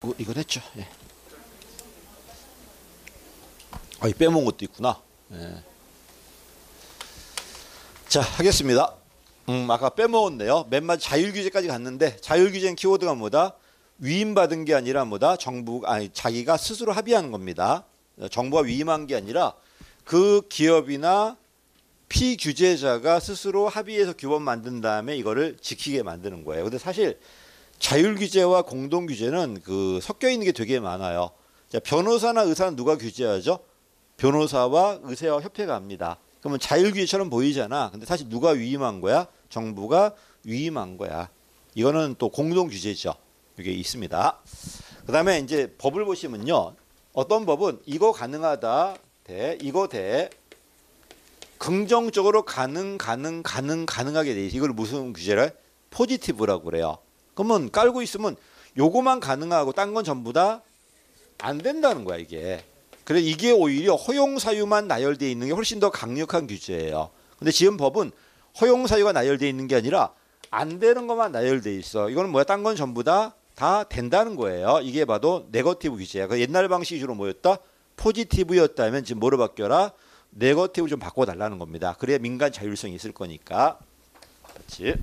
이건 했죠. 예. 빼먹은 것도 있구나. 예. 자, 하겠습니다. 아까 빼먹었네요. 맨 마지막 자율규제까지 갔는데, 자율규제는 키워드가 뭐다? 위임받은 게 아니라 뭐다? 자기가 스스로 합의하는 겁니다. 정부가 위임한 게 아니라 그 기업이나 피규제자가 스스로 합의해서 규범 만든 다음에 이거를 지키게 만드는 거예요. 근데 사실 자율규제와 공동규제는 섞여 있는 게 되게 많아요. 자, 변호사나 의사는 누가 규제하죠? 변호사와 의사와 협회가 합니다. 그러면 자율규제처럼 보이잖아. 근데 사실 누가 위임한 거야? 정부가 위임한 거야. 이거는 또 공동규제죠. 이게 있습니다. 그 다음에 이제 법을 보시면요. 어떤 법은 이거 가능하다, 이거 긍정적으로 가능하게 돼 있어. 이걸 무슨 규제를? 포지티브라고 그래요. 그러면 깔고 있으면 요거만 가능하고 딴 건 전부 다 안 된다는 거야, 이게. 그래서 이게 오히려 허용 사유만 나열되어 있는 게 훨씬 더 강력한 규제예요. 근데 지금 법은 허용 사유가 나열되어 있는 게 아니라 안 되는 것만 나열되어 있어. 이거는 뭐야? 딴 건 전부 다 된다는 거예요. 이게 봐도 네거티브 규제야. 그 옛날 방식이 주로 뭐였다? 포지티브였다면 지금 뭐로 바뀌어라? 네거티브 좀 바꿔달라는 겁니다. 그래야 민간 자율성이 있을 거니까. 그렇지.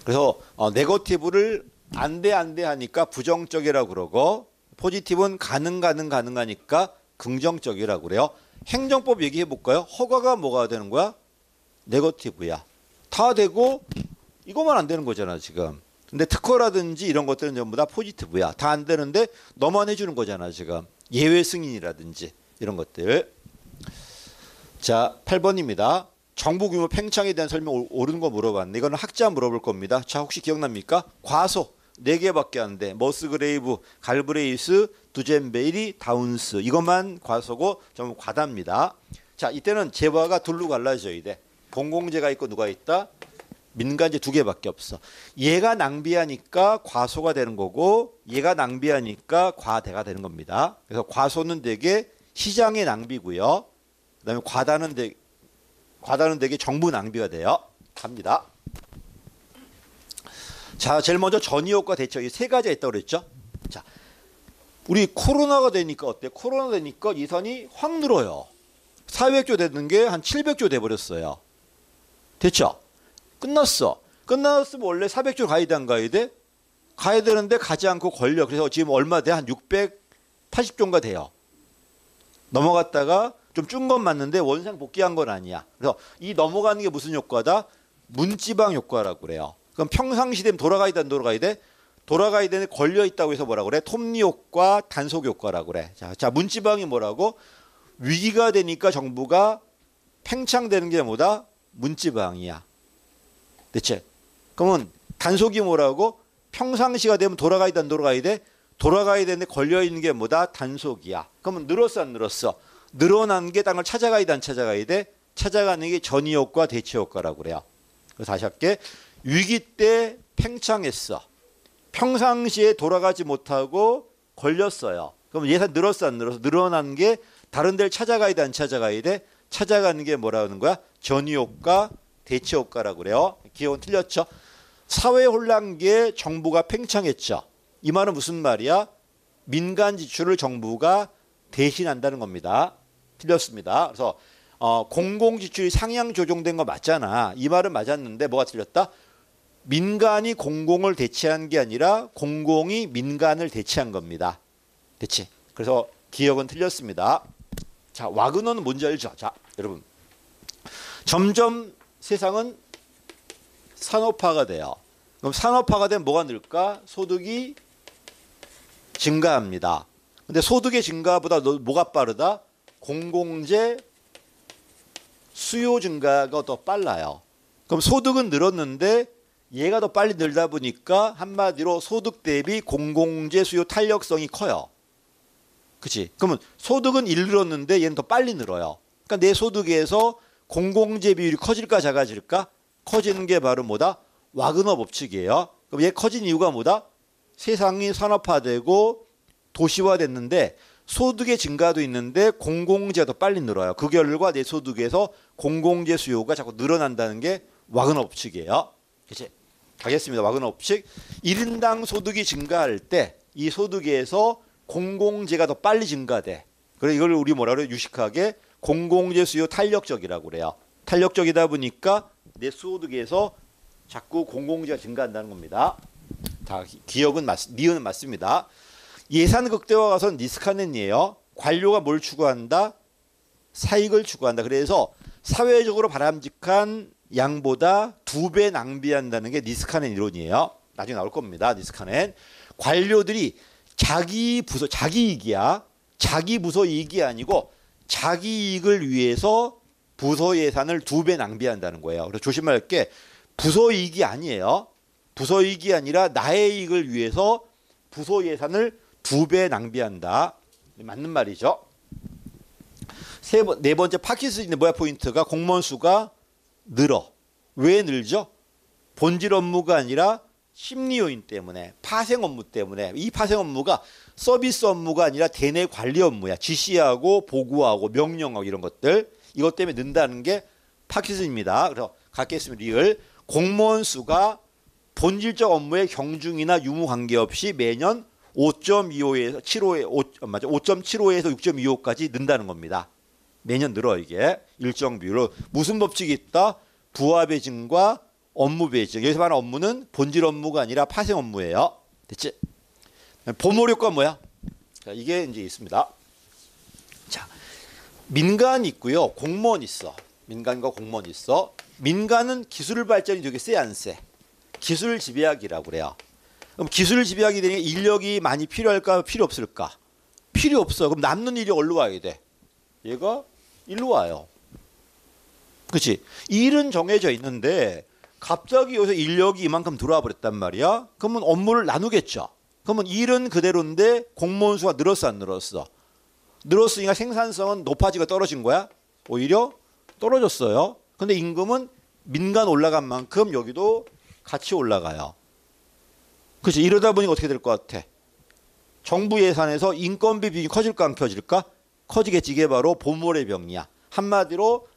그래서 네거티브를 안 돼 하니까 부정적이라고 그러고, 포지티브는 가능하니까 긍정적이라고 그래요. 행정법 얘기해 볼까요? 허가가 뭐가 되는 거야? 네거티브야. 다 되고 이것만 안 되는 거잖아, 지금. 근데 특허라든지 이런 것들은 전부 다 포지티브야. 다 안 되는데 너만 해주는 거잖아, 지금. 예외 승인이라든지 이런 것들. 자, 8번입니다. 정부 규모 팽창에 대한 설명 옳은 거 물어봤네. 이거는 학자 물어볼 겁니다. 자, 혹시 기억납니까? 과소 4개밖에 안 돼. 머스그레이브, 갈브레이스, 두젠베일이, 다운스. 이것만 과소고 전부 과다입니다. 자, 이때는 재화가 둘로 갈라져야 돼. 공공재가 있고 누가 있다? 민간재 2개밖에 없어. 얘가 낭비하니까 과소가 되는 거고, 얘가 낭비하니까 과대가 되는 겁니다. 그래서 과소는 되게 시장의 낭비고요. 그다음에 과다는 되게 정부 낭비가 돼요. 갑니다. 자, 제일 먼저 전이효과 대처. 이 3가지가 있다고 그랬죠. 자, 우리 코로나가 되니까 어때? 코로나 되니까 예산이 확 늘어요. 400조 되는 게 한 700조 돼버렸어요. 됐죠? 끝났어. 끝났으면 원래 400조 가야 돼, 안 가야 돼? 가야 되는데 가지 않고 걸려. 그래서 지금 얼마 돼? 한 680조인가 돼요. 넘어갔다가 좀 준 건 맞는데 원상 복귀한 건 아니야. 그래서 이 넘어가는 게 무슨 효과다? 문지방 효과라고 그래요. 그럼 평상시 되면 돌아가야 돼, 안 돌아가야 돼? 돌아가야 되는데 걸려 있다고 해서 뭐라고 그래? 톱니 효과, 단속 효과라고 그래. 자, 문지방이 뭐라고? 위기가 되니까 정부가 팽창되는 게 뭐다? 문지방이야. 대체. 그러면 단속이 뭐라고? 평상시가 되면 돌아가야 돼, 안 돌아가야 돼? 돌아가야 되는데 걸려 있는 게 뭐다? 단속이야. 그러면 늘었어, 안 늘었어? 늘어난 게 땅을 찾아가야 돼, 안 찾아가야 돼? 찾아가는 게 전이효과, 대체효과라고 그래요. 그래서 다시 할게. 위기 때 팽창했어. 평상시에 돌아가지 못하고 걸렸어요. 그럼 예산 늘었어, 안 늘었어? 늘어난 게 다른 데를 찾아가야 돼, 안 찾아가야 돼? 찾아가는 게 뭐라는 거야? 전이효과, 대체효과라고 그래요. 기억은 틀렸죠? 사회 혼란기에 정부가 팽창했죠. 이 말은 무슨 말이야? 민간 지출을 정부가 대신한다는 겁니다. 틀렸습니다. 그래서 공공지출이 상향 조정된 거 맞잖아. 이 말은 맞았는데 뭐가 틀렸다? 민간이 공공을 대체한 게 아니라 공공이 민간을 대체한 겁니다. 대체. 그래서 기억은 틀렸습니다. 자, 와그너는 뭔지 알죠? 자, 여러분. 점점 세상은 산업화가 돼요. 그럼 산업화가 되면 뭐가 늘까? 소득이 증가합니다. 근데 소득의 증가보다 뭐가 빠르다? 공공재 수요 증가가 더 빨라요. 그럼 소득은 늘었는데 얘가 더 빨리 늘다 보니까 한마디로 소득 대비 공공재 수요 탄력성이 커요. 그치? 그러면 소득은 늘었는데 얘는 더 빨리 늘어요. 그러니까 내 소득에서 공공재 비율이 커질까 작아질까? 커지는 게 바로 뭐다? 와그너 법칙이에요. 그럼 얘 커진 이유가 뭐다? 세상이 산업화되고 도시화됐는데 소득의 증가도 있는데 공공재가 더 빨리 늘어요. 그 결과 내 소득에서 공공재 수요가 자꾸 늘어난다는 게 와그너 법칙이에요. 그치? 가겠습니다. 와그너 법칙. 1인당 소득이 증가할 때 이 소득에서 공공재가 더 빨리 증가돼. 그래서 이걸 우리 뭐라 그래요? 유식하게 공공재 수요 탄력적이라고 그래요. 탄력적이다 보니까 내 소득에서 자꾸 공공재가 증가한다는 겁니다. 다 기억은 니은은 맞습니다. 예산 극대화 가선 니스카넨이에요. 관료가 뭘 추구한다? 사익을 추구한다. 그래서 사회적으로 바람직한 양보다 2배 낭비한다는 게 니스카넨 이론이에요. 나중에 나올 겁니다. 니스카넨. 관료들이 자기 부서, 자기 이익이야. 자기 부서 이익이 아니고 자기 이익을 위해서 부서 예산을 2배 낭비한다는 거예요. 그래서 조심할 게 부서 이익이 아니에요. 부서 이익이 아니라 나의 이익을 위해서 부서 예산을 2배 낭비한다. 맞는 말이죠. 네 번째 파키스인의 뭐야 포인트가 공무원 수가 늘어. 왜 늘죠? 본질 업무가 아니라 심리 요인 때문에, 파생 업무 때문에. 이 파생 업무가 서비스 업무가 아니라 대내 관리 업무야. 지시하고 보고하고 명령하고 이런 것들. 이것 때문에 는다는 게 파키슨입니다. 그래서 갖겠습니다. 리을. 공무원 수가 본질적 업무의 경중이나 유무 관계없이 매년 5.25에서 5.75에서 6.25까지 는다는 겁니다. 매년 늘어 이게 일정 비율로. 무슨 법칙이 있다? 부하 배증과 업무 배증. 여기서 말하는 업무는 본질 업무가 아니라 파생 업무예요. 됐지? 보모료가 뭐야? 자, 이게 이제 있습니다. 자, 민간 있고요. 공무원 있어. 민간과 공무원 있어. 민간은 기술 발전이 되게 세 안 세? 기술 집약이라고 그래요. 그럼 기술 집약이 되니까 인력이 많이 필요할까? 필요 없을까? 필요 없어. 그럼 남는 일이 어디로 와야 돼? 얘가 일로 와요. 그렇지? 일은 정해져 있는데 갑자기 여기서 인력이 이만큼 들어와 버렸단 말이야. 그러면 업무를 나누겠죠. 그러면 일은 그대로인데 공무원 수가 늘었어 안 늘었어? 늘었으니까 생산성은 높아지고 떨어진 거야? 오히려 떨어졌어요. 근데 임금은 민간 올라간 만큼 여기도 같이 올라가요. 그렇지? 이러다 보니까 어떻게 될 것 같아? 정부 예산에서 인건비 비중이 커질까 안 커질까? 커지겠지. 이게 바로 보몰의 병이야. 한마디로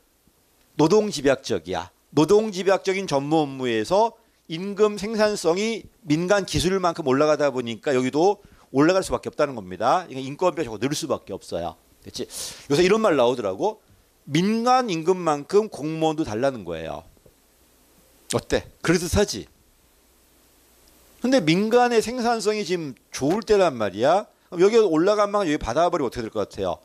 노동집약적이야. 노동집약적인 전무 업무에서 임금 생산성이 민간 기술만큼 올라가다 보니까 여기도 올라갈 수밖에 없다는 겁니다. 그러니까 인건비가 자꾸 늘 수밖에 없어요. 그렇지? 요새 이런 말 나오더라고. 민간 임금만큼 공무원도 달라는 거예요. 어때? 그럴듯하지? 근데 민간의 생산성이 지금 좋을 때란 말이야. 그럼 여기 올라간 만큼 여기 받아버리면 어떻게 될 것 같아요?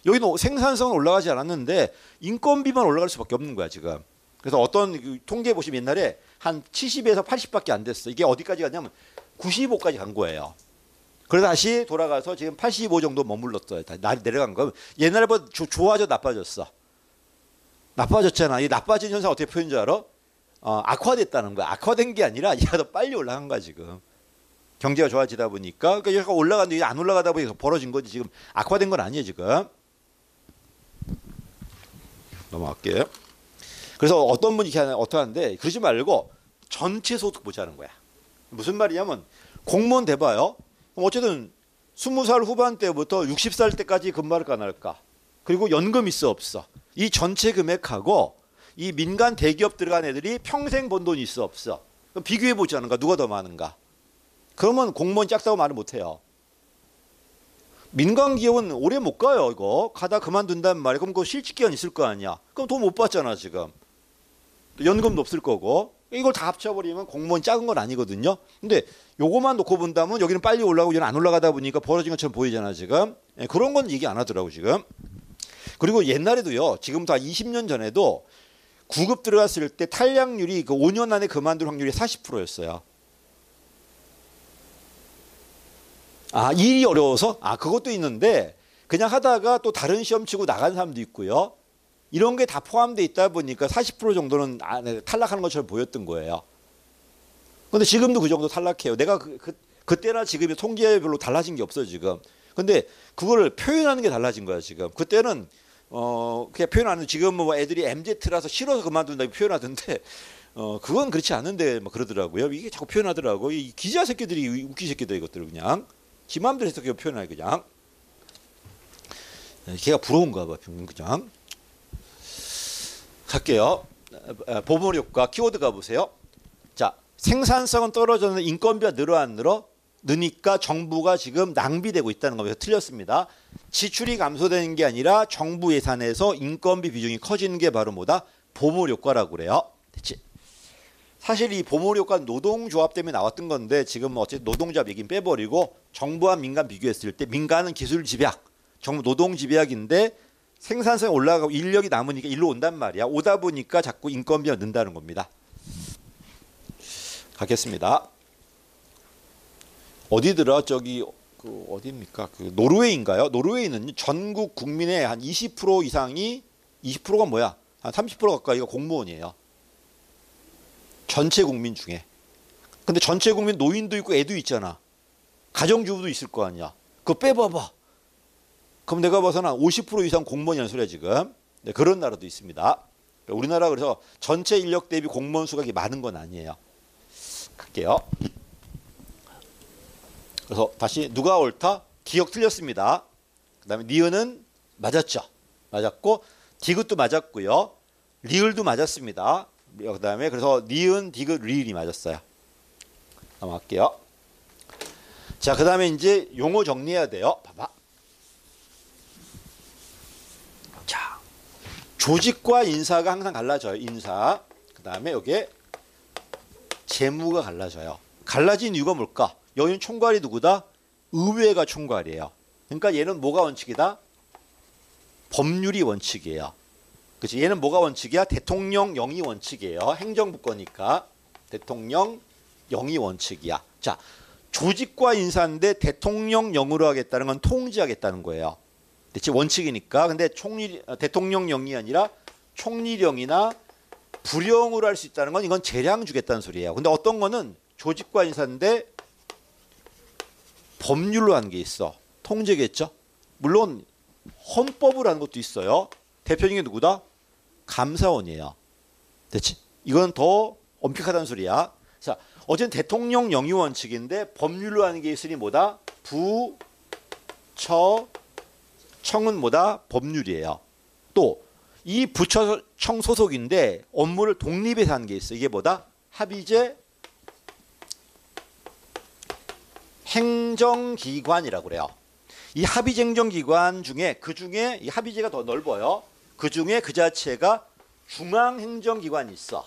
여기는 생산성은 올라가지 않았는데 인건비만 올라갈 수밖에 없는 거야 지금. 그래서 어떤 통계 보시면 옛날에 한 70에서 80밖에 안 됐어. 이게 어디까지 갔냐면 95까지 간 거예요. 그래서 다시 돌아가서 지금 85 정도 머물렀어요. 날이 내려간 거. 옛날보다 좋아져 나빠졌어? 나빠졌잖아. 이 나빠진 현상 어떻게 표현인 줄 알아? 악화됐다는 거야. 악화된 게 아니라 얘가 더 빨리 올라간 거야 지금. 경제가 좋아지다 보니까. 그러니까 얘가 올라갔는데 안 올라가다 보니까 벌어진 거지. 지금 악화된 건 아니에요 지금. 넘어갈게요. 그래서 어떤 분이 이렇게 어떠한데 그러지 말고 전체 소득 보자는 거야. 무슨 말이냐면 공무원 돼봐요. 그럼 어쨌든 20살 후반 때부터 60살 때까지 근무할까 안 할까? 그리고 연금 있어 없어? 이 전체 금액하고 이 민간 대기업 들어간 애들이 평생 번 돈이 있어 없어? 그럼 비교해 보자는 거야. 누가 더 많은가? 그러면 공무원 짝사고 말을 못해요. 민간 기업은 오래 못 가요. 이거 가다 그만둔단 말이야. 그럼 그 실직 기간 있을 거 아니야. 그럼 돈 못 받잖아 지금. 연금도 없을 거고. 이걸 다 합쳐버리면 공무원 작은 건 아니거든요. 근데 요거만 놓고 본다면 여기는 빨리 올라가고 여기는 안 올라가다 보니까 벌어진 것처럼 보이잖아 지금. 그런 건 얘기 안 하더라고 지금. 그리고 옛날에도요. 지금부터 20년 전에도 9급 들어갔을 때 탈락률이 그 5년 안에 그만둘 확률이 40%였어요. 일이 어려워서? 그것도 있는데 그냥 하다가 또 다른 시험 치고 나간 사람도 있고요. 이런 게 다 포함되어 있다 보니까 40% 정도는 탈락하는 것처럼 보였던 거예요. 근데 지금도 그 정도 탈락해요. 내가 그때나 지금이 통계별로 달라진 게 없어 지금. 근데 그거를 표현하는 게 달라진 거야 지금. 그때는 그냥 표현하는, 지금 뭐 애들이 MZ라서 싫어서 그만둔다고 표현하던데 그건 그렇지 않은데 막 그러더라고요. 이게 자꾸 표현하더라고. 이 기자 새끼들이 웃기 새끼들 이것들 그냥 지 마음대로 해서 표현해 그냥. 걔가 부러운가 봐 그냥. 갈게요. 보물 효과 키워드 가보세요. 자, 생산성은 떨어졌는데 인건비가 늘어 안 늘어? 느니까 정부가 지금 낭비되고 있다는 겁니다. 틀렸습니다. 지출이 감소되는 게 아니라 정부 예산에서 인건비 비중이 커지는 게 바로 뭐다? 보물 효과라고 그래요. 됐지? 사실 이 보물 효과는 노동조합 때문에 나왔던 건데 지금 어쨌든 노동조합 얘기는 빼버리고 정부와 민간 비교했을 때 민간은 기술 집약, 정부 노동 집약인데 생산성이 올라가고 인력이 남으니까 일로 온단 말이야. 오다 보니까 자꾸 인건비가 는다는 겁니다. 가겠습니다. 어디더라? 저기 그 어디입니까? 그 노르웨이인가요? 노르웨이는 전국 국민의 한 20% 이상이 20%가 뭐야? 한 30% 가까이가 공무원이에요. 전체 국민 중에. 근데 전체 국민 노인도 있고 애도 있잖아. 가정주부도 있을 거 아니야. 그거 빼봐봐. 그럼 내가 봐서는 50% 이상 공무원이라는 소리야 지금. 네, 그런 나라도 있습니다. 우리나라 그래서 전체 인력 대비 공무원 수가 많은 건 아니에요. 갈게요. 그래서 다시 누가 옳다? 기억 틀렸습니다. 그 다음에 니은은 맞았죠. 맞았고 디귿도 맞았고요. 리을도 맞았습니다. 그 다음에 그래서 니은, 디귿, 리을이 맞았어요. 넘어갈게요. 자, 그 다음에 이제 용어 정리해야 돼요. 봐봐. 자, 조직과 인사가 항상 갈라져요. 인사. 그 다음에 여기에 재무가 갈라져요. 갈라진 이유가 뭘까? 여기는 총괄이 누구다? 의회가 총괄이에요. 그러니까 얘는 뭐가 원칙이다? 법률이 원칙이에요. 그렇지? 얘는 뭐가 원칙이야? 대통령 영이 원칙이에요. 행정부 거니까 대통령 영이 원칙이야. 자, 조직과 인사인데 대통령 영으로 하겠다는 건 통지하겠다는 거예요. 대체 원칙이니까. 근데 대통령 영이 아니라 총리령이나 부령으로 할 수 있다는 건 이건 재량 주겠다는 소리예요. 근데 어떤 거는 조직과 인사인데 법률로 하는 게 있어. 통제겠죠. 물론 헌법으로 하는 것도 있어요. 대표적인 게 누구다? 감사원이에요. 됐지? 이건 더 엄격하다는 소리야. 자, 어쨌든 대통령 영유 원칙인데 법률로 하는 게 있으니 뭐다? 부, 처, 청은 뭐다? 법률이에요. 또 이 부처청 소속인데 업무를 독립해서 하는 게 있어. 이게 뭐다? 합의제 행정기관이라고 그래요. 이 합의제 행정기관 중에 이 합의제가 더 넓어요. 그 중에 그 자체가 중앙행정기관이 있어.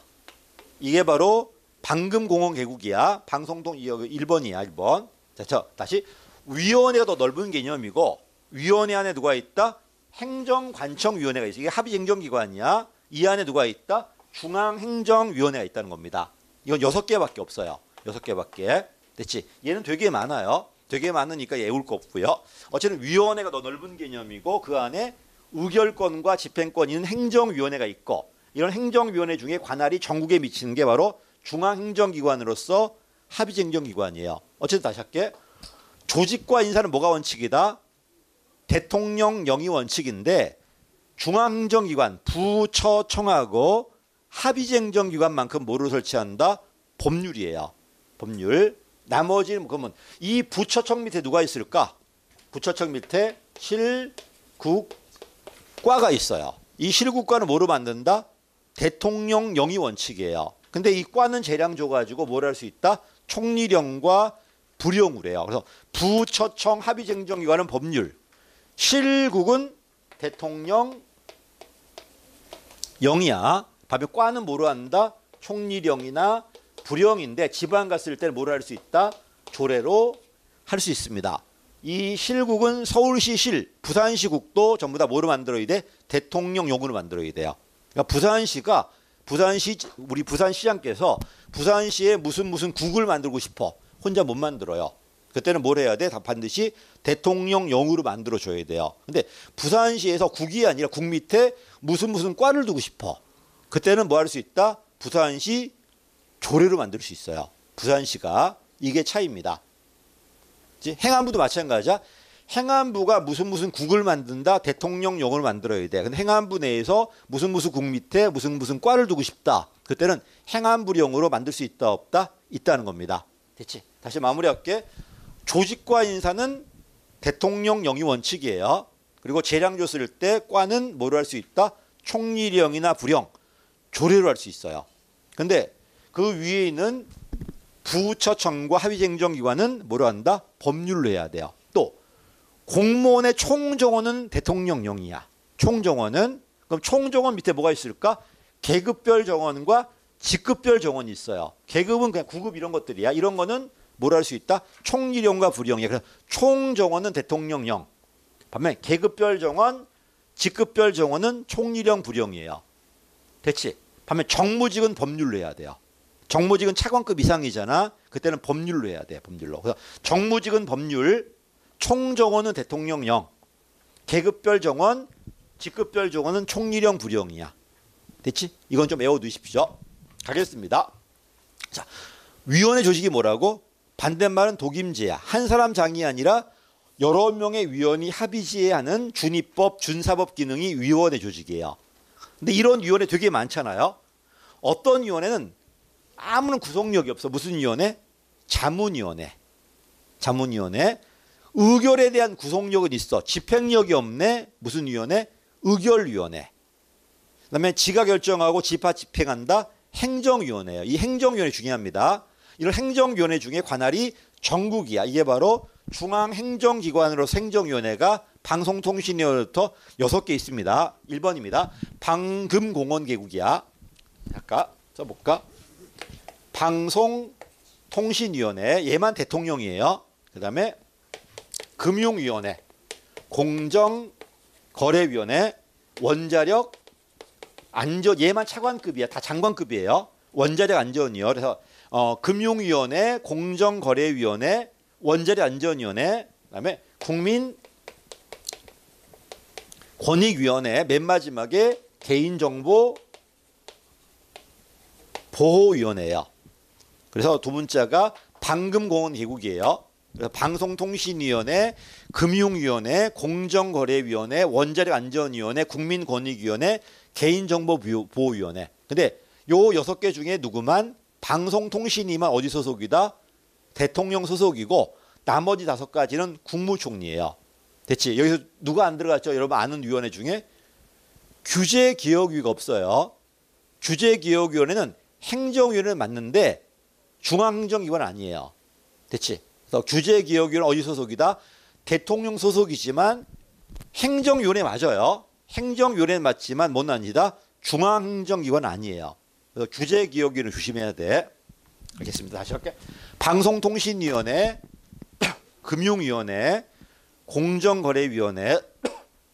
이게 바로 방금공원개국이야. 방송동 1번이야. 1번. 자, 다시 위원회가 더 넓은 개념이고 위원회 안에 누가 있다? 행정관청위원회가 있어. 이게 합의행정기관이야. 이 안에 누가 있다? 중앙행정위원회가 있다는 겁니다. 이건 6개밖에 없어요. 6개밖에. 됐지? 얘는 되게 많아요. 되게 많으니까 외울 거 없고요. 어쨌든 위원회가 더 넓은 개념이고 그 안에 의결권과 집행권이 있는 행정위원회가 있고 이런 행정위원회 중에 관할이 전국에 미치는 게 바로 중앙행정기관으로서 합의행정기관이에요. 어쨌든 다시 할게. 조직과 인사는 뭐가 원칙이다? 대통령 영이 원칙인데 중앙행정기관 부처 청하고 합의행정기관만큼 뭐를 설치한다? 법률이에요. 법률. 나머지는 그러면 이 부처청 밑에 누가 있을까? 부처청 밑에 실국과가 있어요. 이 실국과는 뭐로 만든다? 대통령 영이 원칙이에요. 근데 이 과는 재량 줘가지고 뭘 할 수 있다? 총리령과 부령으로 해요. 그래서 부처청 합의행정기관은 법률, 실국은 대통령 영이야. 반면 과는 뭐로 한다? 총리령이나 부령인데 지방 갔을 때는 뭐로 할 수 있다? 조례로 할 수 있습니다. 이 실국은 서울시 실, 부산시국도 전부 다 뭐로 만들어야 돼? 대통령용으로 만들어야 돼요. 그러니까 우리 부산시장께서 부산시에 무슨 국을 만들고 싶어. 혼자 못 만들어요. 그때는 뭘 해야 돼? 반드시 대통령령으로 만들어줘야 돼요. 근데 부산시에서 국이 아니라 국 밑에 무슨 과를 두고 싶어. 그때는 뭐 할 수 있다? 부산시 조례로 만들 수 있어요. 부산시가. 이게 차이입니다. 행안부도 마찬가지야. 행안부가 무슨 국을 만든다? 대통령령을 만들어야 돼. 근데 행안부 내에서 무슨 국 밑에 무슨 과를 두고 싶다. 그때는 행안부령으로 만들 수 있다 없다? 있다는 겁니다. 됐지? 다시 마무리할게. 조직과 인사는 대통령령이 원칙이에요. 그리고 재량 줬을 때 과는 뭐로 할 수 있다? 총리령이나 부령, 조례로 할 수 있어요. 근데 그 위에 있는 부처청과 합의행정기관은 뭐로 한다? 법률로 해야 돼요. 또 공무원의 총정원은 대통령령이야. 총정원은 그럼 총정원 밑에 뭐가 있을까? 계급별 정원과 직급별 정원이 있어요. 계급은 그냥 구급 이런 것들이야. 이런 거는 뭐라 할 수 있다? 총리령과 부령이야. 그래서 총정원은 대통령령. 반면 계급별 정원, 직급별 정원은 총리령, 부령이에요. 됐지? 반면 정무직은 법률로 해야 돼요. 정무직은 차관급 이상이잖아. 그때는 법률로 해야 돼. 법률로. 그래서 정무직은 법률, 총정원은 대통령령, 계급별 정원, 직급별 정원은 총리령, 부령이야. 됐지? 이건 좀 외워두십시오. 가겠습니다. 자, 위원회 조직이 뭐라고? 반대말은 독임제야. 한 사람 장이 아니라 여러 명의 위원이 합의제하는 준입법, 준사법 기능이 위원회 조직이에요. 근데 이런 위원회 되게 많잖아요. 어떤 위원회는 아무런 구속력이 없어. 무슨 위원회? 자문위원회. 자문위원회. 의결에 대한 구속력은 있어. 집행력이 없네. 무슨 위원회? 의결위원회. 그다음에 지가 결정하고 지파 집행한다. 행정위원회예요. 이 행정위원회 중요합니다. 이런 행정위원회 중에 관할이 전국이야. 이게 바로 중앙행정기관으로서 행정위원회가 방송통신위원회부터 6개 있습니다. 1번입니다. 방금공원개국이야. 잠깐 써볼까? 방송통신위원회. 얘만 대통령이에요. 그 다음에 금융위원회, 공정거래위원회, 원자력 안전, 얘만 차관급이야. 다 장관급이에요. 원자력 안전이요. 그래서 금융위원회, 공정거래위원회, 원자력 안전위원회, 그다음에 국민권익위원회, 맨 마지막에 개인정보 보호위원회예요. 그래서 두 번째가 방금공원개국이에요. 그래서 방송통신위원회, 금융위원회, 공정거래위원회, 원자력 안전위원회, 국민권익위원회, 개인정보보호위원회. 근데 요 6개 중에 누구만? 방송통신위만 어디 소속이다? 대통령 소속이고 나머지 5가지는 국무총리예요. 됐지? 여기서 누가 안 들어갔죠? 여러분 아는 위원회 중에 규제기획위가 없어요. 규제기획위원회는 행정위원회는 맞는데 중앙행정기관 아니에요. 됐지? 그래서 규제기획위원회 어디 소속이다? 대통령 소속이지만 행정위원회 맞아요. 행정위원회는 맞지만 뭔 아니다? 중앙행정기관 아니에요. 그래서 규제기획위원회 조심해야 돼. 알겠습니다. 다시 할게. 방송통신위원회, 금융위원회, 공정거래위원회,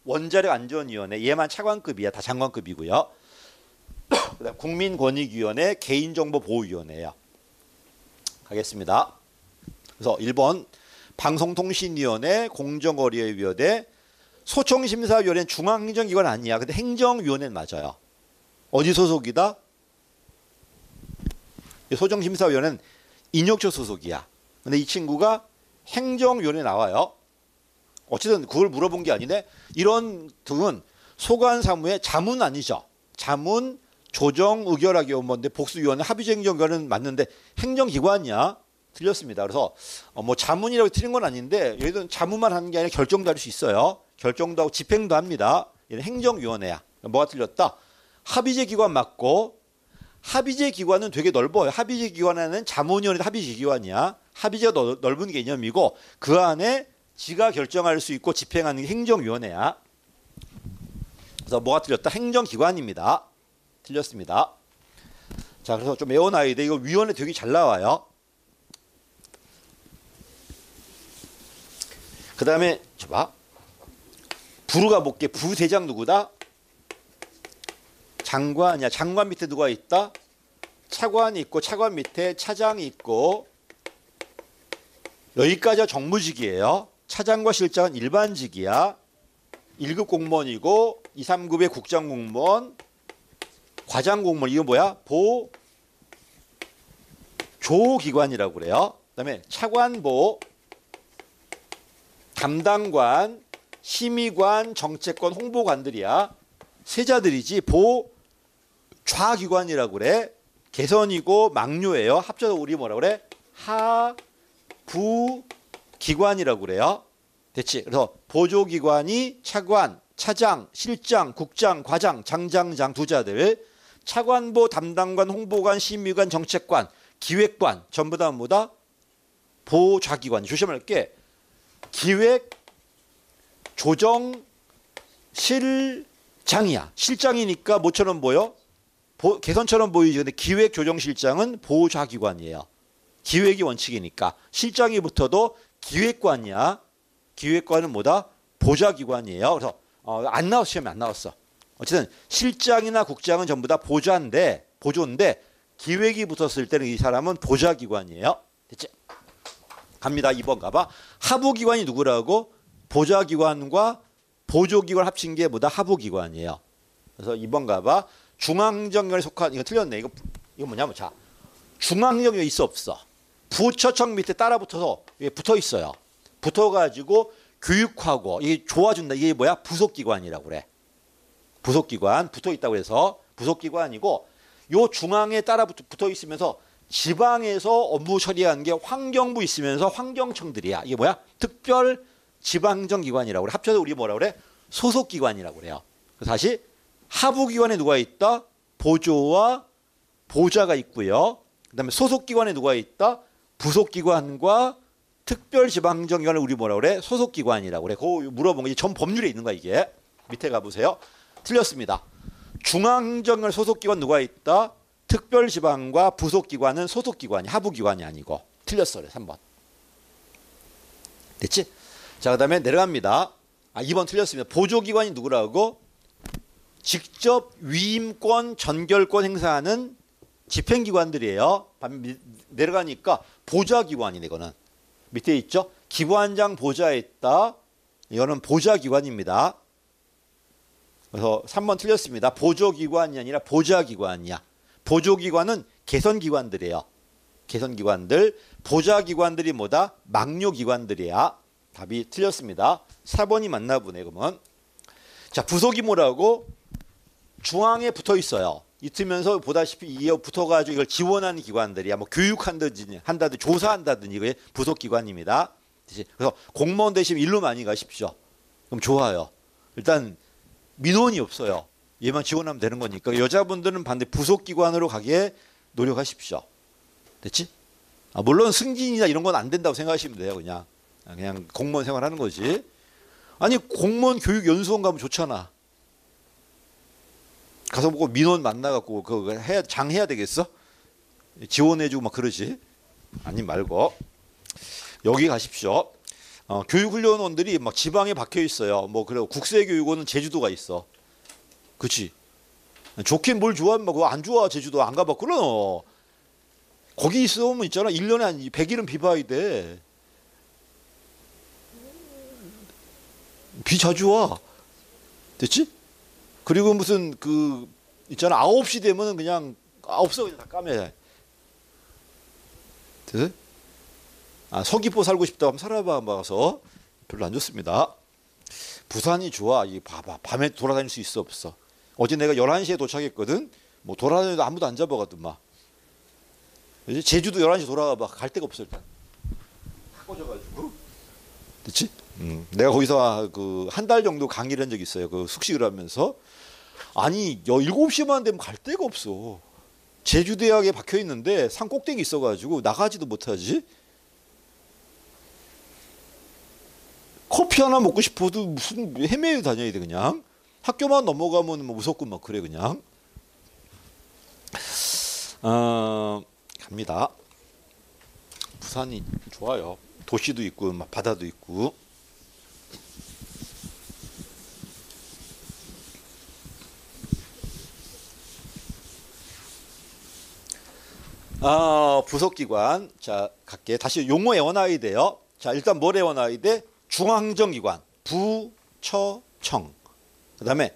원자력 안전위원회. 얘만 차관급이야. 다 장관급이고요. 그다음 국민권익위원회, 개인정보보호위원회예요. 가겠습니다. 그래서 1번 방송통신위원회, 공정거래위원회, 소청심사위원회는 중앙행정기관 아니야. 근데 행정위원회는 맞아요. 어디 소속이다? 소정심사위원회는 인혁처 소속이야. 근데 이 친구가 행정위원회에 나와요. 어쨌든 그걸 물어본 게 아니네. 이런 등은 소관사무의 자문 아니죠. 자문, 조정, 의결하기 원본데 복수위원회, 합의제행정기관은 맞는데 행정기관이야. 틀렸습니다. 그래서 뭐 자문이라고 틀린 건 아닌데 얘는 자문만 하는 게 아니라 결정도 할 수 있어요. 결정도 하고 집행도 합니다. 얘는 행정위원회야. 뭐가 틀렸다? 합의제기관 맞고 합의제기관은 되게 넓어요. 합의제기관에는 자문위원회도 합의제기관이야. 합의제가 넓은 개념이고 그 안에 지가 결정할 수 있고 집행하는 게 행정위원회야. 그래서 뭐가 틀렸다? 행정기관입니다. 틀렸습니다. 자, 그래서 좀 외워놔야 돼. 이거 위원회 되게 잘 나와요. 그 다음에 봐. 부로 가볼게. 부대장 누구다? 장관이야. 장관 밑에 누가 있다? 차관이 있고 차관 밑에 차장이 있고 여기까지가 정무직이에요. 차장과 실장은 일반직이야. 1급 공무원이고 2, 3급의 국장공무원, 과장공무원. 이거 뭐야? 조기관이라고 그래요. 그다음에 차관보, 담당관, 심의관, 정책관, 홍보관들이야. 세자들이지. 좌기관이라고 그래. 개선이고 막류예요. 합쳐서 우리 뭐라고 그래? 하부기관이라고 그래요. 됐지? 그래서 보조기관이 차관, 차장, 실장, 국장, 과장, 장장장 두자들. 차관보, 담당관, 홍보관, 심의관, 정책관. 기획관 전부 다 뭐다? 보좌기관. 조심할 게 기획 조정 실장이야. 실장이니까 뭐처럼 보여? 개선처럼 보이지. 근데 기획조정실장은 보좌기관이에요. 기획이 원칙이니까. 실장이 붙어도 기획관이야. 기획관은 뭐다? 보좌기관이에요. 그래서 안 나왔어. 시험에 안 나왔어. 어쨌든 실장이나 국장은 전부 다 보조인데 기획이 붙었을 때는 이 사람은 보좌기관이에요. 됐지? 갑니다. 2번 가봐. 하부기관이 누구라고? 보좌기관과 보조기관 합친 게 뭐다? 하부기관이에요. 그래서 2번 가봐. 중앙정경에 속한, 이거 틀렸네. 이거 뭐냐면, 자, 중앙정경이 있어, 없어? 부처청 밑에 따라 붙어서, 붙어 있어요. 붙어가지고 교육하고, 이게 도와준다. 이게 뭐야? 부속기관이라고 그래. 부속기관, 붙어 있다고 해서 부속기관이고, 요 중앙에 따라 붙어 있으면서 지방에서 업무 처리하는 게 환경부 있으면서 환경청들이야. 이게 뭐야? 특별 지방정기관이라고 그래. 합쳐서 우리 뭐라고 그래? 소속기관이라고 그래요. 그래서 다시 하부기관에 누가 있다? 보조와 보좌가 있고요. 그다음에 소속기관에 누가 있다? 부속기관과 특별지방정기관을 우리 뭐라고 그래? 소속기관이라고 그래. 그거 물어본 게 전 법률에 있는 거야 이게. 밑에 가보세요. 틀렸습니다. 중앙정경 소속기관 누가 있다? 특별지방과 부속기관은 소속기관이 하부기관이 아니고. 틀렸어. 그래 3번. 됐지? 자, 그 다음에 내려갑니다. 2번 틀렸습니다. 보조기관이 누구라고? 직접 위임권, 전결권 행사하는 집행기관들이에요. 내려가니까 보좌기관이네, 이거는. 밑에 있죠? 기관장 보좌에 있다. 이거는 보좌기관입니다. 그래서 3번 틀렸습니다. 보조기관이 아니라 보좌기관이야. 보조기관은 개선기관들이에요. 개선기관들. 보좌기관들이 뭐다? 막료기관들이야. 답이 틀렸습니다. 4번이 맞나 보네, 그러면. 자, 부속이 뭐라고? 중앙에 붙어 있어요. 있으면서 보다시피 이에 붙어가지고 이걸 지원하는 기관들이야. 뭐 교육한다든지, 조사한다든지, 이게 부속기관입니다. 그래서 공무원 되시면 일로 많이 가십시오. 그럼 좋아요. 일단 민원이 없어요. 얘만 지원하면 되는 거니까. 여자분들은 반대 부속기관으로 가기에 노력하십시오. 됐지? 물론 승진이나 이런 건 안 된다고 생각하시면 돼요. 그냥 공무원 생활하는 거지. 아니 공무원 교육연수원 가면 좋잖아. 가서 보고 민원 만나갖고 그거 장해야 되겠어? 지원해주고 막 그러지. 아니 말고 여기 가십시오. 교육훈련원들이 막 지방에 박혀 있어요. 뭐 그래 국세교육원은 제주도가 있어. 그렇지? 좋긴 뭘 좋아하면 그거 안 좋아. 제주도 안 가봤구나. 거기 있으면 있잖아. 1년에 한 100일은 비봐야 돼. 비 자주 와. 됐지? 그리고 무슨 있잖아. 9시 되면은 그냥 없어. 그냥 다 까매. 됐어? 서귀포 살고 싶다고 하면 살아봐. 가서 별로 안 좋습니다. 부산이 좋아. 봐봐. 밤에 돌아다닐 수 있어 없어? 어제 내가 11시에 도착했거든. 뭐 돌아다니도 아무도 안 잡아가든 막. 제주도 11시 돌아가봐. 갈 데가 없어 일단. 다 꺼져가지고. 됐지? 내가 거기서 한 달 정도 강의를 한 적이 있어요. 숙식을 하면서. 아니 7시만 되면 갈 데가 없어. 제주대학에 박혀 있는데 산 꼭대기 있어가지고 나가지도 못하지. 커피 하나 먹고 싶어도 무슨 헤매어 다녀야 돼 그냥. 학교만 넘어가면 뭐 무섭고 막 그래 그냥. 갑니다. 부산이 좋아요. 도시도 있고 막 바다도 있고. 부속기관. 자, 갈게. 다시 용어 외워놔야 돼요. 자, 일단 뭘 외워놔야 돼? 중앙정기관, 부처청. 그 다음에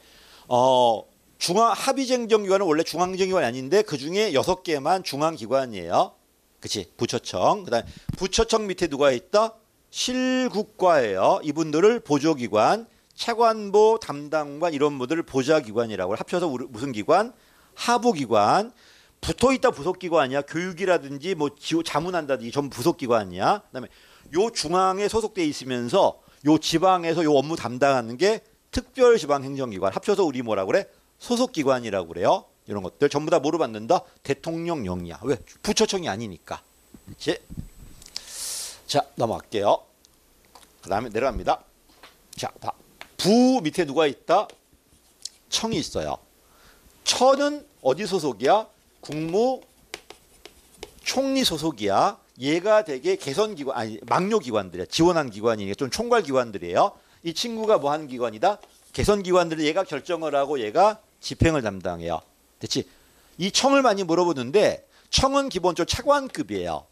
합의쟁정기관은 원래 중앙정기관이 아닌데 그 중에 6개만 중앙기관이에요. 그치? 부처청. 그 다음에 부처청 밑에 누가 있다? 실국과예요. 이분들을 보조기관, 차관보 담당관 이런 분들을 보좌기관이라고 합쳐서 무슨 기관? 하부기관. 붙어있다 부속기관이야. 교육이라든지 뭐 자문한다든지 전부 부속기관이야. 그다음에 요 중앙에 소속돼 있으면서 요 지방에서 요 업무 담당하는 게 특별지방행정기관. 합쳐서 우리 뭐라고 그래? 소속기관이라고 그래요. 이런 것들 전부 다 뭐로 받는다? 대통령령이야. 왜? 부처청이 아니니까. 그렇지? 자, 넘어갈게요. 그 다음에 내려갑니다. 자, 봐. 부 밑에 누가 있다? 청이 있어요. 처는 어디 소속이야? 국무총리 소속이야. 얘가 되게 개선기관, 아니, 막료기관들이야. 지원한 기관이니까 좀 총괄기관들이에요. 이 친구가 뭐 하는 기관이다? 개선기관들을 얘가 결정을 하고 얘가 집행을 담당해요. 됐지? 이 청을 많이 물어보는데 청은 기본적으로 차관급이에요.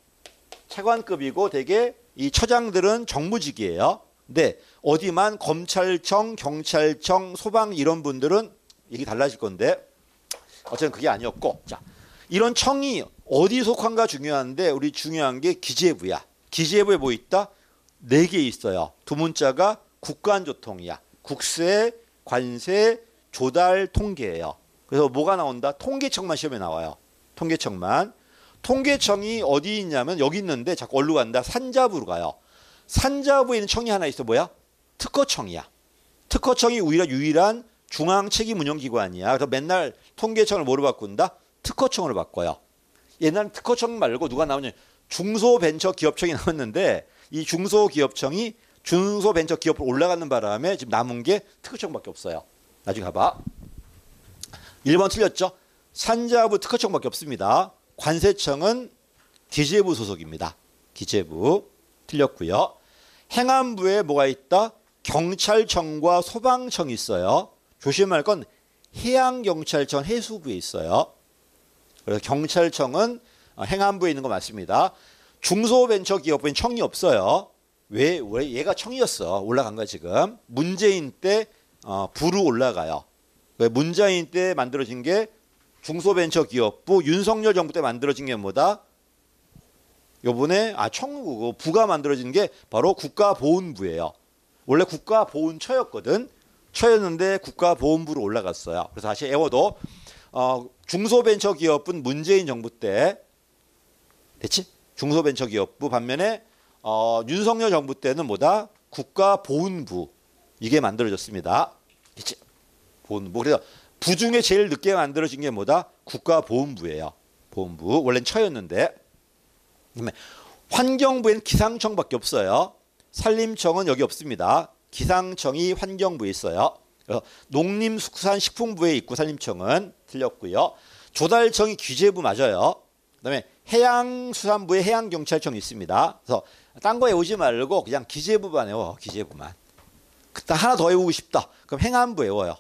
차관급이고 되게 이 처장들은 정무직이에요. 근데 어디만 검찰청, 경찰청, 소방 이런 분들은 이게 달라질 건데 어쨌든 그게 아니었고, 자, 이런 청이 어디 속한가 중요한데 우리 중요한 게 기재부야. 기재부에 뭐 있다? 4개 있어요. 두 문자가 국가안조통이야. 국세, 관세, 조달, 통계예요. 그래서 뭐가 나온다? 통계청만 시험에 나와요. 통계청만. 통계청이 어디 있냐면 여기 있는데 자꾸 어디로 간다? 산자부로 가요. 산자부에 있는 청이 하나 있어. 뭐야? 특허청이야. 특허청이 우리가 유일한 중앙 책임 운영 기관이야. 그래서 맨날 통계청을 뭐로 바꾼다? 특허청으로 바꿔요. 옛날엔 특허청 말고 누가 나오냐? 중소벤처기업청이 나왔는데 이 중소기업청이 중소벤처기업으로 올라가는 바람에 지금 남은 게 특허청밖에 없어요. 나중에 가봐. 1번 틀렸죠? 산자부 특허청밖에 없습니다. 관세청은 기재부 소속입니다. 기재부 틀렸고요. 행안부에 뭐가 있다? 경찰청과 소방청이 있어요. 조심할 건 해양경찰청 해수부에 있어요. 그래서 경찰청은 행안부에 있는 거 맞습니다. 중소벤처기업부엔 청이 없어요. 왜 얘가 청이었어. 올라간 거야 지금. 문재인 때 부로 올라가요. 문재인 때 만들어진 게 중소벤처기업부, 윤석열 정부 때 만들어진 게 뭐다? 요번에 청구고 부가 만들어진 게 바로 국가보훈부예요. 원래 국가보훈처였거든. 처였는데 국가보훈부로 올라갔어요. 그래서 다시 애워도 중소벤처기업부는 문재인 정부 때 됐지? 중소벤처기업부 반면에 윤석열 정부 때는 뭐다? 국가보훈부 이게 만들어졌습니다. 됐지? 보훈부. 그래서 부 중에 제일 늦게 만들어진 게 뭐다? 국가보훈부예요. 보훈부. 원래는 처였는데. 환경부에는 기상청밖에 없어요. 산림청은 여기 없습니다. 기상청이 환경부에 있어요. 농림축산식품부에 있고 산림청은 틀렸고요. 조달청이 기재부 맞아요. 그다음에 해양수산부에 해양경찰청이 있습니다. 그래서 딴 거 외우지 말고 그냥 기재부만 외워. 기재부만. 그때 하나 더 외우고 싶다. 그럼 행안부 외워요.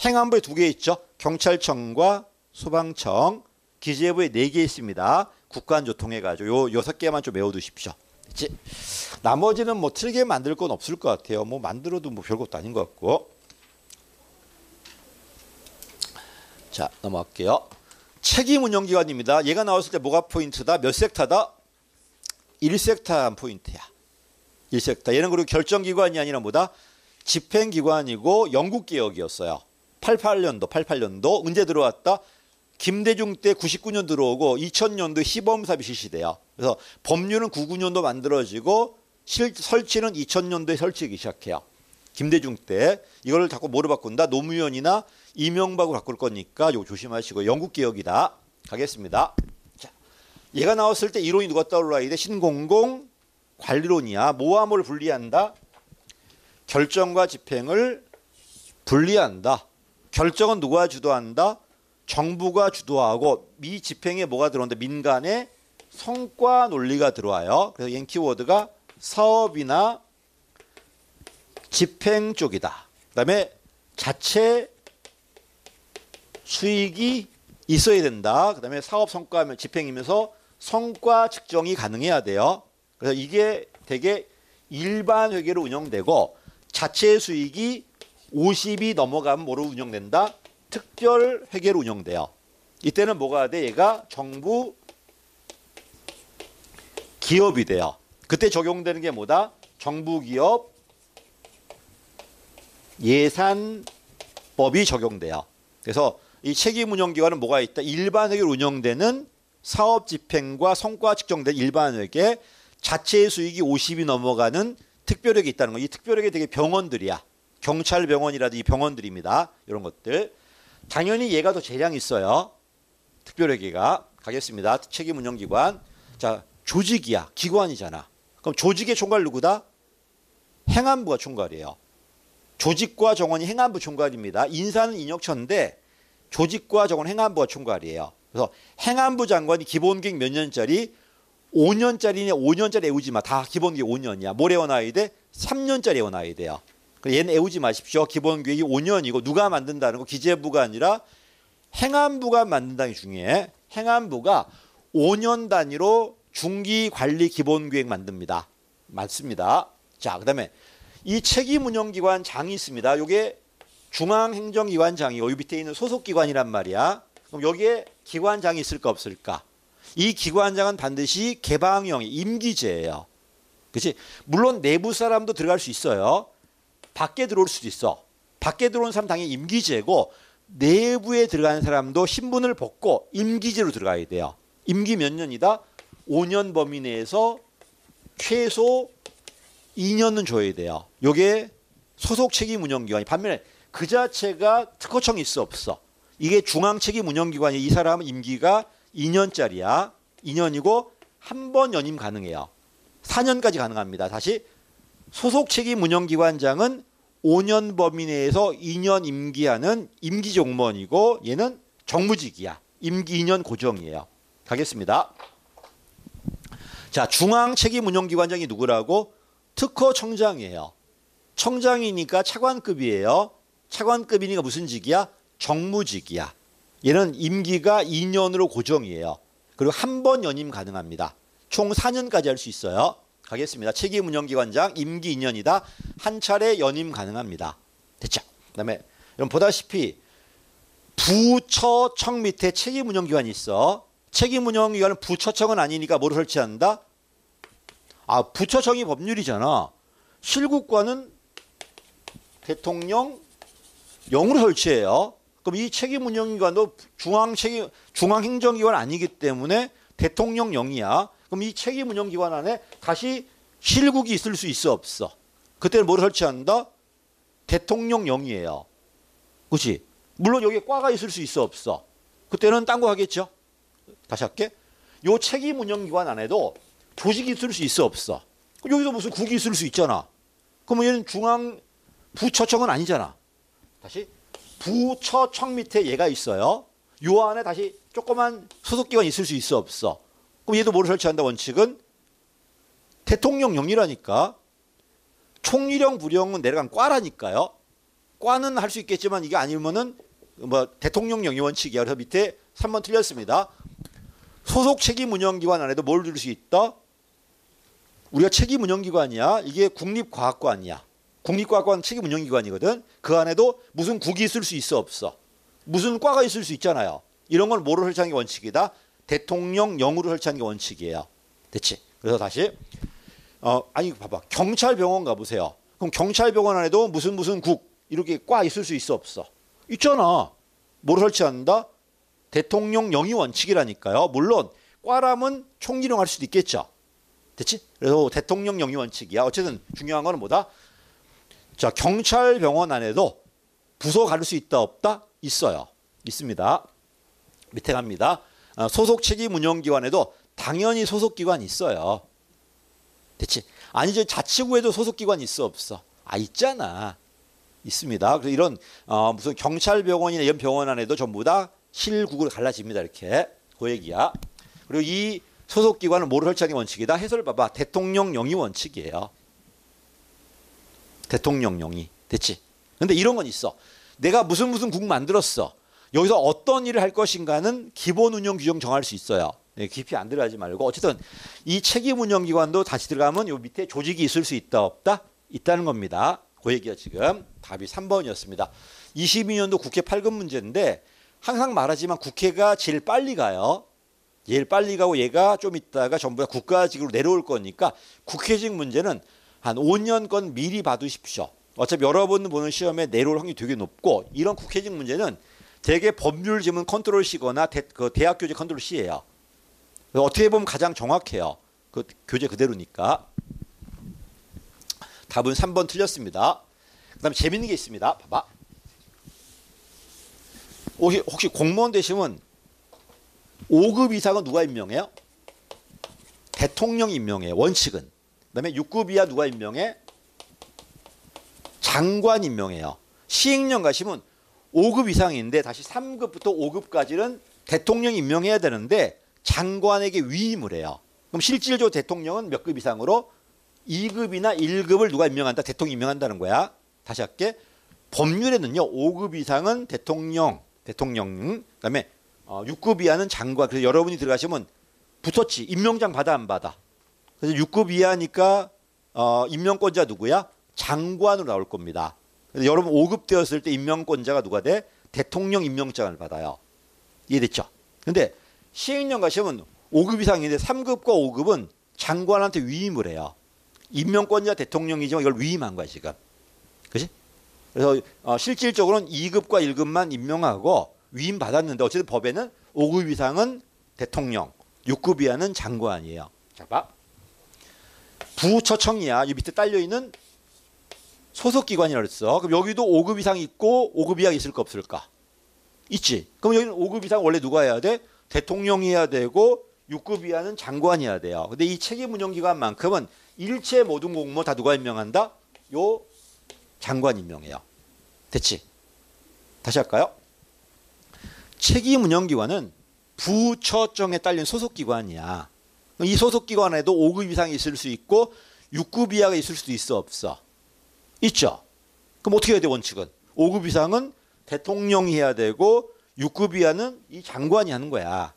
행안부에 2개 있죠. 경찰청과 소방청. 기재부에 4개 있습니다. 국가안조통 해가지고 요 6개만 좀 외워두십시오. 그치? 나머지는 뭐 틀게 만들 건 없을 것 같아요. 뭐 만들어도 뭐 별것도 아닌 것 같고. 자, 넘어갈게요. 책임운영기관입니다. 얘가 나왔을 때 뭐가 포인트다? 몇 섹터다? 1섹터 포인트야. 1섹터. 얘는 그리고 결정기관이 아니라 뭐다? 집행기관이고 영국개혁이었어요. 88년도 언제 들어왔다? 김대중 때 99년 들어오고 2000년도 시범사업이 실시돼요. 그래서 법률은 99년도 만들어지고 설치는 2000년도에 설치하기 시작해요. 김대중 때 이걸 자꾸 뭐로 바꾼다? 노무현이나 이명박으로 바꿀 거니까 이거 조심하시고 영국개혁이다. 가겠습니다. 자, 얘가 나왔을 때 이론이 누가 떠올라야 돼? 신공공 관리론이야. 뭐와 뭘 분리한다? 결정과 집행을 분리한다. 결정은 누가 주도한다? 정부가 주도하고 미집행에 뭐가 들어온다? 민간의 성과 논리가 들어와요. 그래서 얘 키워드가 사업이나 집행 쪽이다. 그다음에 자체 수익이 있어야 된다. 그다음에 사업 성과면 집행이면서 성과 측정이 가능해야 돼요. 그래서 이게 되게 일반 회계로 운영되고 자체 수익이 50이 넘어가면 뭐로 운영된다? 특별 회계로 운영돼요. 이때는 뭐가 돼? 얘가 정부 기업이 돼요. 그때 적용되는 게 뭐다? 정부 기업 예산법이 적용돼요. 그래서 이 책임운영기관은 뭐가 있다? 일반 회계로 운영되는 사업 집행과 성과 측정된 일반 회계, 자체 수익이 50이 넘어가는 특별회계 있다는 거. 이 특별회계 되게 병원들이야. 경찰병원이라든지 병원들입니다. 이런 것들. 당연히 얘가 더 재량이 있어요. 특별회계가. 가겠습니다. 책임운영기관. 자, 조직이야. 기관이잖아. 그럼 조직의 총괄 누구다? 행안부가 총괄이에요. 조직과 정원이 행안부 총괄입니다. 인사는 인혁처인데 조직과 정원 행안부가 총괄이에요. 그래서 행안부 장관이 기본계획 몇 년짜리? 5년짜리냐 5년짜리 애우지 마. 다 기본계획 5년이야. 뭘 애워놔야 돼? 3년짜리 애워놔야 돼요. 얘는 애우지 마십시오. 기본계획이 5년이고 누가 만든다는 거 기재부가 아니라 행안부가 만든다는 게 중요해. 행안부가 5년 단위로 중기관리 기본계획 만듭니다. 맞습니다. 자, 그다음에 이 책임운영기관장이 있습니다. 이게 중앙행정기관장이고 이 밑에 있는 소속기관이란 말이야. 그럼 여기에 기관장이 있을까 없을까? 이 기관장은 반드시 개방형 임기제예요. 그렇지? 물론 내부 사람도 들어갈 수 있어요. 밖에 들어올 수도 있어. 밖에 들어온 사람 당연히 임기제고 내부에 들어가는 사람도 신분을 벗고 임기제로 들어가야 돼요. 임기 몇 년이다? 5년 범위 내에서 최소 2년은 줘야 돼요. 요게 소속 책임 운영기관이. 반면에 그 자체가 특허청이 있어 없어? 이게 중앙 책임 운영기관이. 이 사람은 임기가 2년짜리야. 2년이고 한 번 연임 가능해요. 4년까지 가능합니다. 다시 소속 책임 운영기관장은 5년 범위 내에서 2년 임기하는 임기직 공무원이고 얘는 정무직이야. 임기 2년 고정이에요. 가겠습니다. 자, 중앙 책임 운영기관장이 누구라고? 특허청장이에요. 청장이니까 차관급이에요. 차관급이니까 무슨 직이야? 정무직이야. 얘는 임기가 2년으로 고정이에요. 그리고 한 번 연임 가능합니다. 총 4년까지 할 수 있어요. 가겠습니다. 책임운영기관장 임기 2년이다. 한 차례 연임 가능합니다. 됐죠? 그다음에 여러분 보다시피 부처청 밑에 책임운영기관이 있어. 책임운영기관은 부처청은 아니니까 뭐를 설치한다? 아, 부처청이 법률이잖아. 실국관은 대통령 영으로 설치해요. 그럼 이 책임운영기관도 중앙행정기관 아니기 때문에 대통령 영이야. 그럼 이 책임운영기관 안에 다시 실국이 있을 수 있어 없어? 그때는 뭘 설치한다? 대통령 영이에요. 그렇지? 물론 여기에 과가 있을 수 있어 없어? 그때는 딴 거 하겠죠? 다시 할게. 요 책임운영기관 안에도 조직이 있을 수 있어 없어? 여기서 무슨 국이 있을 수 있잖아. 그러면 얘는 중앙 부처청은 아니잖아. 다시 부처청 밑에 얘가 있어요. 요 안에 다시 조그만 소속기관이 있을 수 있어 없어? 그럼 얘도 뭐를 설치한다? 원칙은 대통령령이라니까. 총리령 부령은 내려간 과라니까요. 과는 할 수 있겠지만 이게 아니면은 뭐 대통령령이 원칙이야. 그래서 밑에 3번 틀렸습니다. 소속 책임운영기관 안에도 뭘 줄 수 있다? 우리가 책임운영기관이야. 이게 국립과학관이야. 국립과학관 책임운영기관이거든. 그 안에도 무슨 국이 있을 수 있어 없어? 무슨 과가 있을 수 있잖아요. 이런 건 뭐로 설치하는 게 원칙이다? 대통령령으로 설치하는 게 원칙이에요. 됐지? 그래서 다시 아니 봐봐. 경찰병원 가보세요. 그럼 경찰병원 안에도 무슨 국 이렇게 과 있을 수 있어 없어? 있잖아. 뭐로 설치한다? 대통령령이 원칙이라니까요. 물론 과라면 총리령 할 수도 있겠죠. 됐지? 그래서 대통령령이 원칙이야. 어쨌든 중요한 거는 뭐다? 자, 경찰병원 안에도 부서 가릴 수 있다 없다? 있어요. 있습니다. 밑에 갑니다. 소속 책임운영기관에도 당연히 소속기관이 있어요. 됐지? 아니 저 자치구에도 소속기관이 있어 없어? 아, 있잖아. 있습니다. 그래서 이런 무슨 경찰병원이나 이런 병원 안에도 전부 다 실국으로 갈라집니다. 이렇게 그 얘기야. 그리고 이 소속기관은 뭐를 설치하는 게 원칙이다? 해설 봐봐. 대통령령이 원칙이에요. 대통령령이. 됐지? 근데 이런 건 있어. 내가 무슨 국 만들었어. 여기서 어떤 일을 할 것인가는 기본 운영 규정 정할 수 있어요. 네, 깊이 안 들어가지 말고. 어쨌든 이 책임 운영기관도 다시 들어가면 요 밑에 조직이 있을 수 있다 없다? 있다는 겁니다. 그 얘기가 지금 답이 3번이었습니다. 22년도 국회 8급 문제인데 항상 말하지만 국회가 제일 빨리 가요. 제일 빨리 가고 얘가 좀 있다가 전부 다 국가직으로 내려올 거니까 국회직 문제는 한 5년권 미리 봐두십시오. 어차피 여러분 보는 시험에 내려올 확률이 되게 높고 이런 국회직 문제는 대개 법률 지문 컨트롤 C거나 대학 교재 컨트롤 C예요. 어떻게 보면 가장 정확해요. 그 교재 그대로니까. 답은 3번 틀렸습니다. 그 다음에 재밌는 게 있습니다. 봐봐. 혹시 공무원 되시면 5급 이상은 누가 임명해요? 대통령이 임명해요. 원칙은. 그다음에 6급 이하 누가 임명해? 장관 임명해요. 시행령 가시면 5급 이상인데 다시 3급부터 5급까지는 대통령이 임명해야 되는데 장관에게 위임을 해요. 그럼 실질적으로 대통령은 몇 급 이상으로? 2급이나 1급을 누가 임명한다? 대통령이 임명한다는 거야. 다시 할게. 법률에는요. 5급 이상은 대통령, 그다음에 6급 이하는 장관. 그래서 여러분이 들어가시면 붙었지. 임명장 받아 안 받아? 그래서 6급 이하니까 임명권자 누구야? 장관으로 나올 겁니다. 그래서 여러분 5급 되었을 때 임명권자가 누가 돼? 대통령 임명장을 받아요. 이해됐죠? 근데 시행령 가시면 5급 이상인데 3급과 5급은 장관한테 위임을 해요. 임명권자 대통령이지만 이걸 위임한 거야 지금. 그렇지? 그래서 실질적으로는 2급과 1급만 임명하고 위임 받았는데 어쨌든 법에는 5급 이상은 대통령, 6급 이하는 장관이에요. 자, 봐. 부처청이야. 이 밑에 딸려 있는 소속기관이라 그랬어. 그럼 여기도 5급 이상 있고 5급 이하 있을까 없을까? 있지. 그럼 여기는 5급 이상 원래 누가 해야 돼? 대통령이 해야 되고 6급 이하는 장관이 해야 돼요. 근데 이 책임운영기관만큼은 일체 모든 공무원 다 누가 임명한다? 요 장관 임명해요. 됐지? 다시 할까요? 책임운영기관은 부처청에 딸린 소속기관이야. 이 소속기관에도 5급 이상이 있을 수 있고 6급 이하가 있을 수도 있어 없어? 있죠. 그럼 어떻게 해야 돼 원칙은? 5급 이상은 대통령이 해야 되고 6급 이하는 이 장관이 하는 거야.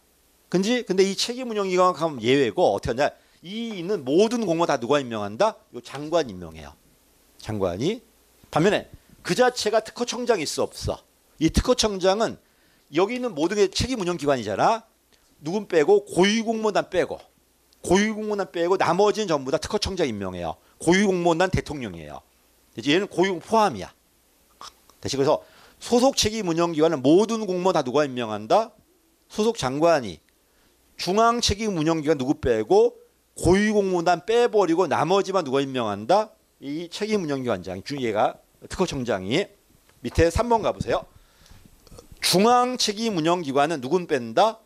근데 이 책임운영기관 하면 예외고 어떻게 하냐? 이 있는 모든 공무원 다 누가 임명한다? 요 장관 임명해요. 장관이. 반면에 그 자체가 특허청장이 있어 없어? 이 특허청장은 여기 있는 모든 게 책임운영기관이잖아. 누군 빼고 고위공무원단 빼고 나머지는 전부 다 특허청장 임명해요. 고위공무원단 대통령이에요. 얘는 고위공무원 포함이야. 대신 그래서 소속 책임운영기관은 모든 공무원 다 누가 임명한다? 소속 장관이. 중앙 책임운영기관 누구 빼고 고위공무원단 빼버리고 나머지만 누가 임명한다? 이 책임운영기관장 얘가 특허청장이. 밑에 3번 가보세요. 중앙 책임운영기관은 누군 뺀다?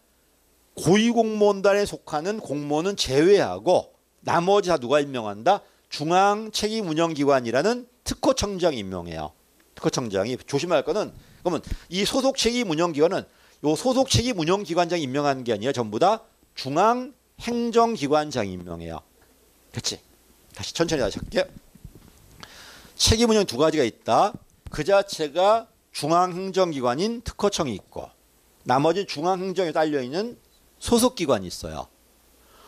고위공무원단에 속하는 공무원은 제외하고 나머지 다 누가 임명한다? 중앙 책임운영기관이라는 특허청장이 임명해요. 특허청장이. 조심할 거는 그러면 이 소속 책임운영기관은 요 소속 책임운영기관장이 임명하는 게 아니라 전부 다 중앙행정기관장이 임명해요. 그렇지? 다시 천천히 다시 할게요. 책임운영 두 가지가 있다. 그 자체가 중앙행정기관인 특허청이 있고 나머지 중앙행정에 딸려있는 소속기관이 있어요.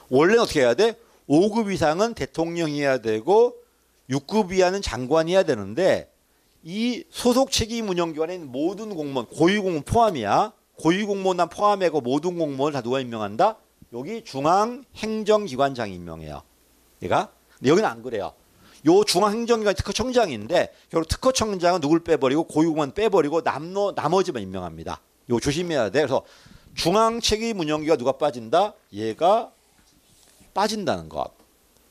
원래는 어떻게 해야 돼? 5급 이상은 대통령이 해야 되고 6급 이하는 장관이 해야 되는데 이 소속 책임운영기관에 있는 모든 공무원, 고위공무원 포함이야. 고위공무원단 포함하고 모든 공무원을 다 누가 임명한다? 여기 중앙행정기관장이 임명해요. 얘가? 근데 여기는 안 그래요. 요 중앙행정기관 특허청장인데 결국 특허청장은 누굴 빼버리고 고위공무원 빼버리고 나머지만 임명합니다. 요 조심해야 돼. 그래서 중앙책임운영기가 누가 빠진다? 얘가 빠진다는 것.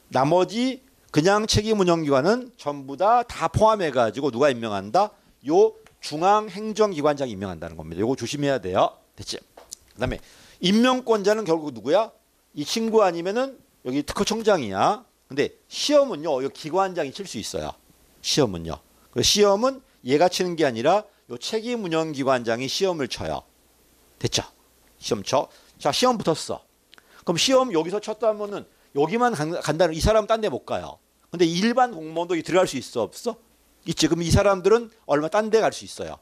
나머지 그냥 책임운영기관은 전부 다 포함해가지고 누가 임명한다? 요 중앙행정기관장이 임명한다는 겁니다. 요거 조심해야 돼요. 됐지? 그 다음에 임명권자는 결국 누구야? 이 친구 아니면은 여기 특허청장이야. 근데 시험은요, 이 기관장이 칠 수 있어요. 시험은요. 그래서 시험은 얘가 치는 게 아니라 요 책임운영기관장이 시험을 쳐요. 됐죠? 시험 쳐. 자, 시험 붙었어. 그럼 시험 여기서 쳤다면은 여기만 간다는 이 사람은 딴 데 못 가요. 근데 일반 공무원도 들어갈 수 있어 없어? 있지. 그럼 이 사람들은 얼마 딴 데 갈 수 있어요.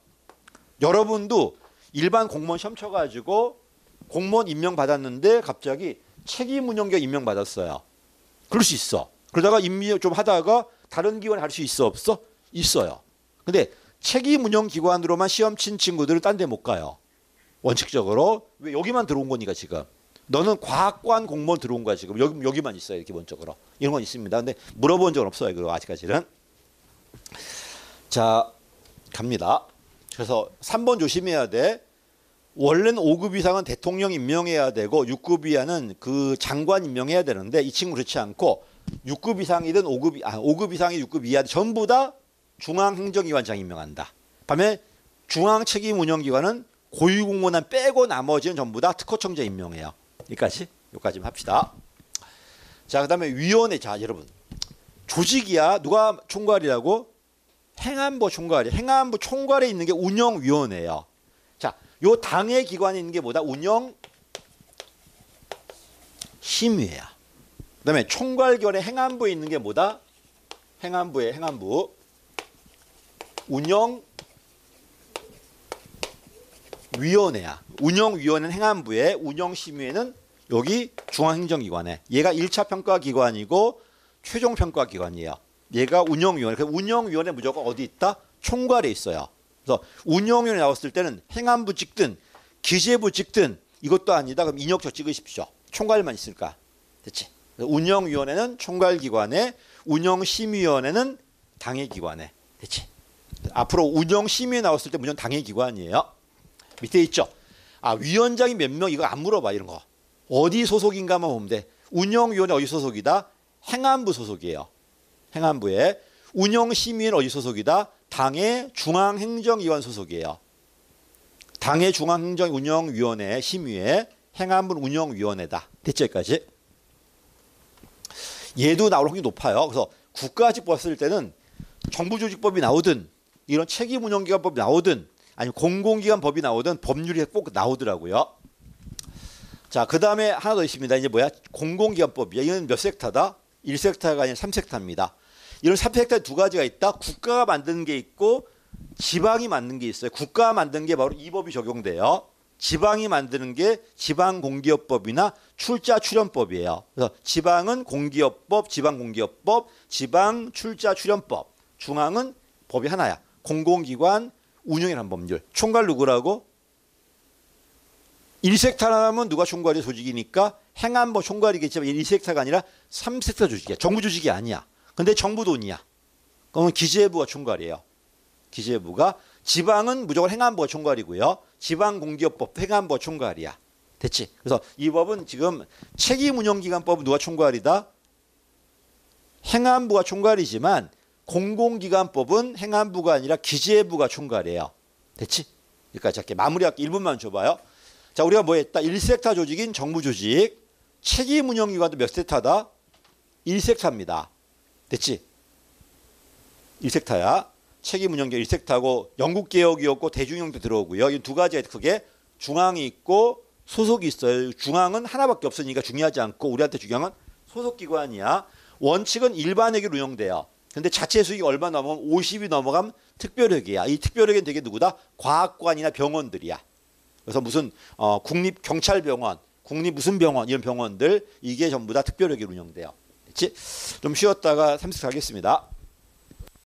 여러분도 일반 공무원 시험 쳐가지고 공무원 임명 받았는데 갑자기 책임운영기관 임명 받았어요. 그럴 수 있어. 그러다가 임명 좀 하다가 다른 기관에 갈 수 있어 없어? 있어요. 근데 책임운영기관으로만 시험 친 친구들은 딴 데 못 가요. 원칙적으로. 왜 여기만 들어온 거니까 지금. 너는 과학관 공무원 들어온 거야 지금. 여기만 있어요 기본적으로. 이런 건 있습니다. 근데 물어본 적은 없어요. 그리고 아직까지는. 자, 갑니다. 그래서 3번 조심해야 돼. 원래는 5급 이상은 대통령 임명해야 되고 6급 이하는 그 장관 임명해야 되는데 이 친구 그렇지 않고 6급 이상이든 5급 이상이 6급 이하 전부 다 중앙행정기관장 임명한다. 반면에 중앙책임운영기관은 고위공무원 빼고 나머지는 전부 다 특허청장 임명해요. 여기까지만 합시다. 자, 그다음에 위원회. 자, 여러분. 조직이야. 누가 총괄이라고? 행안부 총괄이. 행안부 총괄에 있는 게 운영위원회예요. 자, 요 당의 기관에 있는 게 뭐다? 운영심의회야. 그다음에 총괄기관의 행안부에 있는 게 뭐다? 행안부. 운영위원회야. 운영위원회는 행안부에, 운영심의회는 여기 중앙행정기관에. 얘가 1차 평가기관이고 최종 평가기관이에요. 얘가 운영위원회. 운영위원회 무조건 어디 있다? 총괄에 있어요. 그래서 운영위원회 나왔을 때는 행안부 찍든 기재부 찍든 이것도 아니다. 그럼 인역저 찍으십시오. 총괄만 있을까? 됐지? 운영위원회는 총괄기관에, 운영심의위원회는 당의기관에. 됐지? 앞으로 운영심의회 나왔을 때 무조건 당의기관이에요. 밑에 있죠? 위원장이 몇 명? 이거 안 물어봐, 이런 거. 어디 소속인가만 보면 돼. 운영위원회 어디 소속이다? 행안부 소속이에요. 행안부에. 운영심의회는 어디 소속이다? 당의 중앙행정기관 소속이에요. 당의 중앙행정운영위원회 심의회, 행안부는 운영위원회다. 됐죠, 여기까지? 얘도 나올 확률이 높아요. 그래서 국가직법 쓸 때는 정부조직법이 나오든 이런 책임운영기관법이 나오든 아니면 공공기관법이 나오든 법률이 꼭 나오더라고요. 자, 그 다음에 하나 더 있습니다. 이제 뭐야? 공공기관법이야. 이건 몇 섹터다? 1섹터가 아니라 3섹터입니다. 이런 3섹터에 두 가지가 있다. 국가가 만드는 게 있고 지방이 만든 게 있어요. 국가가 만든 게 바로 이 법이 적용돼요. 지방이 만드는 게 지방공기업법이나 출자출연법이에요. 그래서 지방은 공기업법, 지방공기업법, 지방출자출연법. 중앙은 법이 하나야. 공공기관 운영이라는 법률. 총괄 누구라고? 1섹터라면 누가 총괄이 조직이니까 행안부 총괄이겠지만 1섹터가 아니라 3섹터 조직이야. 정부 조직이 아니야. 근데 정부 돈이야. 그러면 기재부가 총괄이에요. 기재부가. 지방은 무조건 행안부가 총괄이고요. 지방공기업법 행안부가 총괄이야. 됐지? 그래서 이 법은 지금 책임운영기관법은 누가 총괄이다? 행안부가 총괄이지만 공공기관법은 행안부가 아니라 기재부가 총괄이에요. 됐지? 여기까지 할게. 마무리할게. 1분만 줘봐요. 자, 우리가 뭐 했다? 1섹터 조직인 정부조직. 책임운영기관도 몇 섹터다? 1섹터입니다. 됐지? 1섹터야. 책임운영기관 1섹터고 영국개혁이었고 대중형도 들어오고요. 이 두 가지가 크게 중앙이 있고 소속이 있어요. 중앙은 하나밖에 없으니까 중요하지 않고 우리한테 중요한 건 소속기관이야. 원칙은 일반회계로 운영돼요. 근데 자체 수익이 얼마 넘어가면 50이 넘어가면 특별회계야. 이 특별회계는 되게 누구다? 과학관이나 병원들이야. 그래서 무슨 국립경찰병원, 국립 무슨 병원 이런 병원들 이게 전부 다 특별회계로 운영돼요. 됐지? 좀 쉬었다가 3스 가겠습니다.